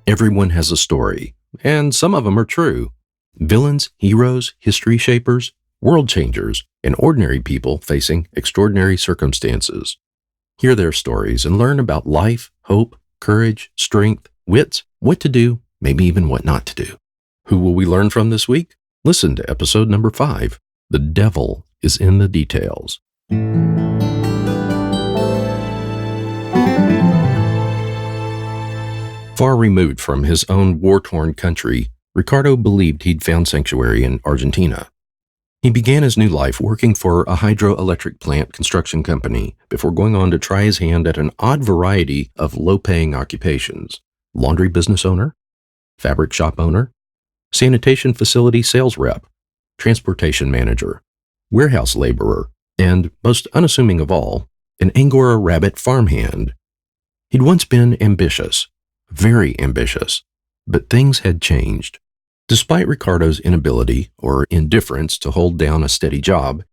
Everyone has a story, and some of them are true. Villains, heroes, history shapers, world changers, and ordinary people facing extraordinary circumstances. Hear their stories and learn about life, hope, courage, strength, wits, what to do, maybe even what not to do. Who will we learn from this week? Listen to episode number 5. The devil is in the details. Far removed from his own war-torn country, Ricardo believed he'd found sanctuary in Argentina. He began his new life working for a hydroelectric plant construction company before going on to try his hand at an odd variety of low-paying occupations: laundry business owner, fabric shop owner, sanitation facility sales rep, transportation manager, warehouse laborer, and, most unassuming of all, an Angora rabbit farmhand. He'd once been ambitious, very ambitious, but things had changed. Despite Ricardo's inability or indifference to hold down a steady job,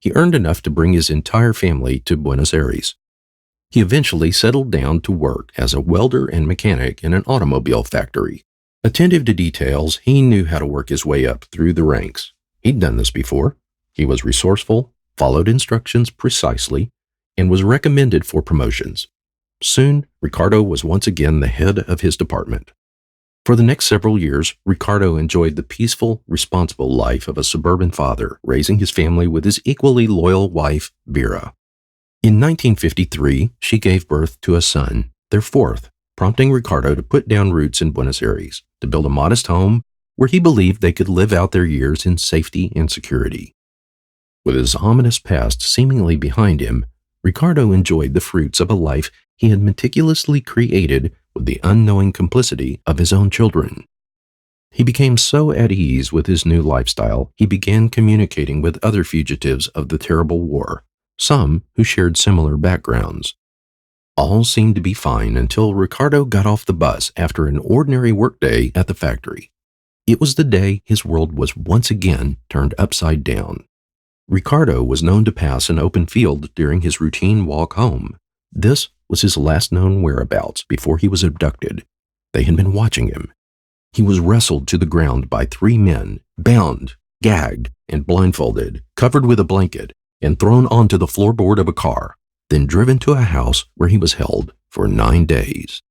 he earned enough to bring his entire family to Buenos Aires. He eventually settled down to work as a welder and mechanic in an automobile factory. Attentive to details, he knew how to work his way up through the ranks. He'd done this before. He was resourceful, followed instructions precisely, and was recommended for promotions. Soon, Ricardo was once again the head of his department. For the next several years, Ricardo enjoyed the peaceful, responsible life of a suburban father, raising his family with his equally loyal wife, Vera. In 1953, she gave birth to a son, their fourth, prompting Ricardo to put down roots in Buenos Aires, to build a modest home where he believed they could live out their years in safety and security. With his ominous past seemingly behind him, Ricardo enjoyed the fruits of a life he had meticulously created with the unknowing complicity of his own children. He became so at ease with his new lifestyle, he began communicating with other fugitives of the terrible war, some who shared similar backgrounds. All seemed to be fine until Ricardo got off the bus after an ordinary workday at the factory. It was the day his world was once again turned upside down. Ricardo was known to pass an open field during his routine walk home. This was his last known whereabouts before he was abducted. They had been watching him. He was wrestled to the ground by 3 men, bound, gagged, and blindfolded, covered with a blanket, and thrown onto the floorboard of a car, then driven to a house where he was held for 9 days.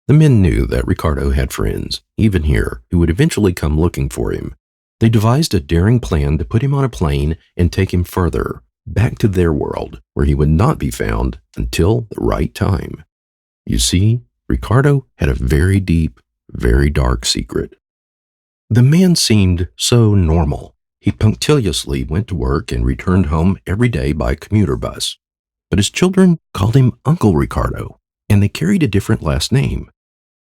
The men knew that Ricardo had friends, even here, who would eventually come looking for him. They devised a daring plan to put him on a plane and take him further, back to their world, where he would not be found until the right time. You see, Ricardo had a very deep, very dark secret. The man seemed so normal. He punctiliously went to work and returned home every day by commuter bus. But his children called him Uncle Ricardo, and they carried a different last name.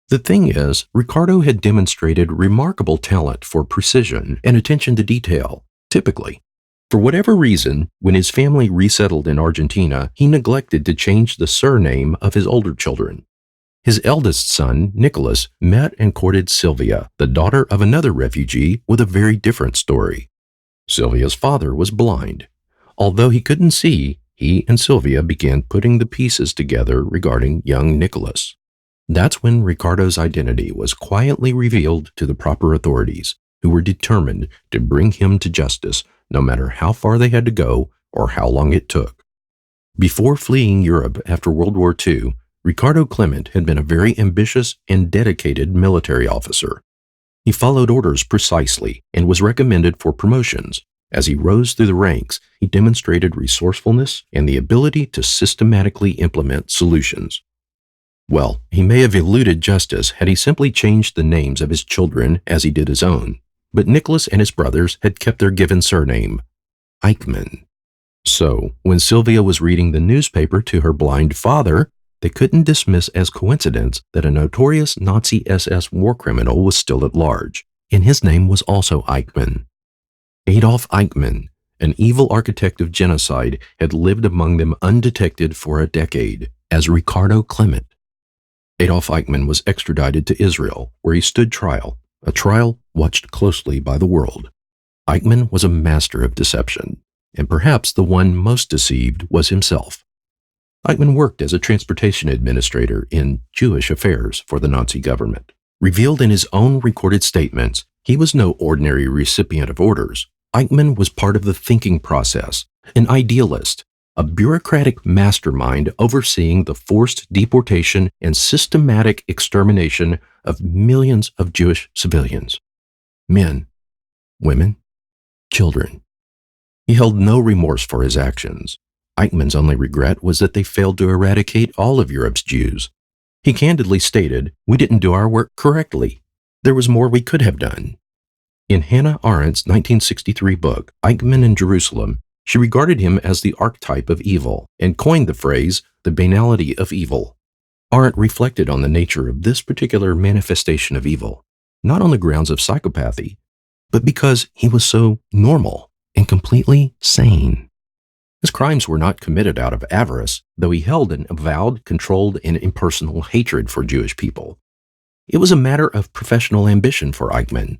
The thing is, Ricardo had demonstrated remarkable talent for precision and attention to detail, typically. For whatever reason, when his family resettled in Argentina, he neglected to change the surname of his older children. His eldest son, Nicholas, met and courted Sylvia, the daughter of another refugee with a very different story. Sylvia's father was blind. Although he couldn't see, he and Sylvia began putting the pieces together regarding young Nicholas. That's when Ricardo's identity was quietly revealed to the proper authorities, who were determined to bring him to justice, no matter how far they had to go or how long it took. Before fleeing Europe after World War II, Ricardo Clement had been a very ambitious and dedicated military officer. He followed orders precisely and was recommended for promotions. As he rose through the ranks, he demonstrated resourcefulness and the ability to systematically implement solutions. Well, he may have eluded justice had he simply changed the names of his children as he did his own, but Nicholas and his brothers had kept their given surname, Eichmann. So, when Sylvia was reading the newspaper to her blind father, they couldn't dismiss as coincidence that a notorious Nazi SS war criminal was still at large, and his name was also Eichmann. Adolf Eichmann, an evil architect of genocide, had lived among them undetected for a decade as Ricardo Clement. Adolf Eichmann was extradited to Israel, where he stood trial, a trial watched closely by the world. Eichmann was a master of deception. and perhaps the one most deceived was himself. Eichmann worked as a transportation administrator in Jewish affairs for the Nazi government. Revealed in his own recorded statements, he was no ordinary recipient of orders. Eichmann was part of the thinking process, an idealist, a bureaucratic mastermind overseeing the forced deportation and systematic extermination of millions of Jewish civilians. Men, women, children. He held no remorse for his actions. Eichmann's only regret was that they failed to eradicate all of Europe's Jews. He candidly stated, "We didn't do our work correctly. There was more we could have done." In Hannah Arendt's 1963 book, Eichmann in Jerusalem, she regarded him as the archetype of evil and coined the phrase, the banality of evil. Arendt reflected on the nature of this particular manifestation of evil, not on the grounds of psychopathy, but because he was so normal and completely sane. His crimes were not committed out of avarice, though he held an avowed, controlled, and impersonal hatred for Jewish people. It was a matter of professional ambition for Eichmann.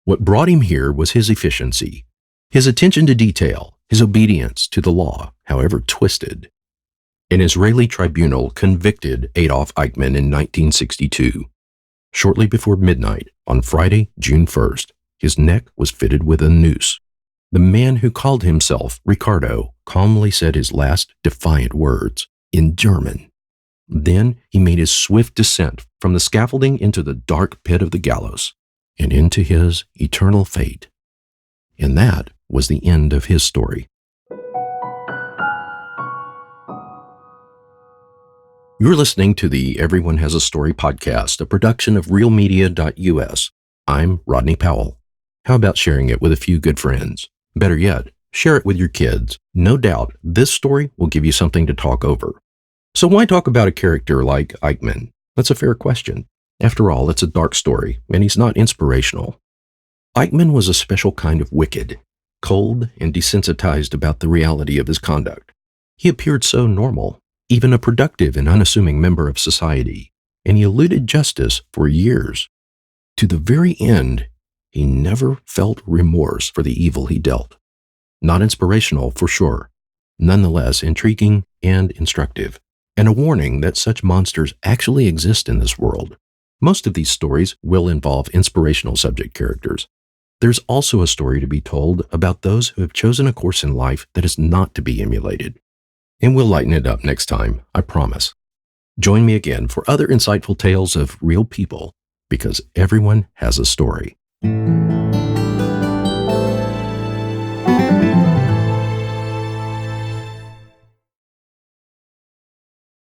What brought him here was his efficiency, his attention to detail, his obedience to the law, however twisted. An Israeli tribunal convicted Adolf Eichmann in 1962. Shortly before midnight, on Friday, June 1st, his neck was fitted with a noose. The man who called himself Ricardo calmly said his last defiant words in German. Then he made his swift descent from the scaffolding into the dark pit of the gallows and into his eternal fate. And that was the end of his story. You're listening to the Everyone Has a Story podcast, a production of realmedia.us. I'm Rodney Powell. How about sharing it with a few good friends? Better yet, share it with your kids. No doubt, this story will give you something to talk over. So why talk about a character like Eichmann? That's a fair question. After all, it's a dark story, and he's not inspirational. Eichmann was a special kind of wicked, cold and desensitized about the reality of his conduct. He appeared so normal, even a productive and unassuming member of society, and he eluded justice for years. To the very end, he never felt remorse for the evil he dealt. Not inspirational, for sure, nonetheless intriguing and instructive, and a warning that such monsters actually exist in this world. Most of these stories will involve inspirational subject characters. There's also a story to be told about those who have chosen a course in life that is not to be emulated. And we'll lighten it up next time, I promise. Join me again for other insightful tales of real people, because everyone has a story.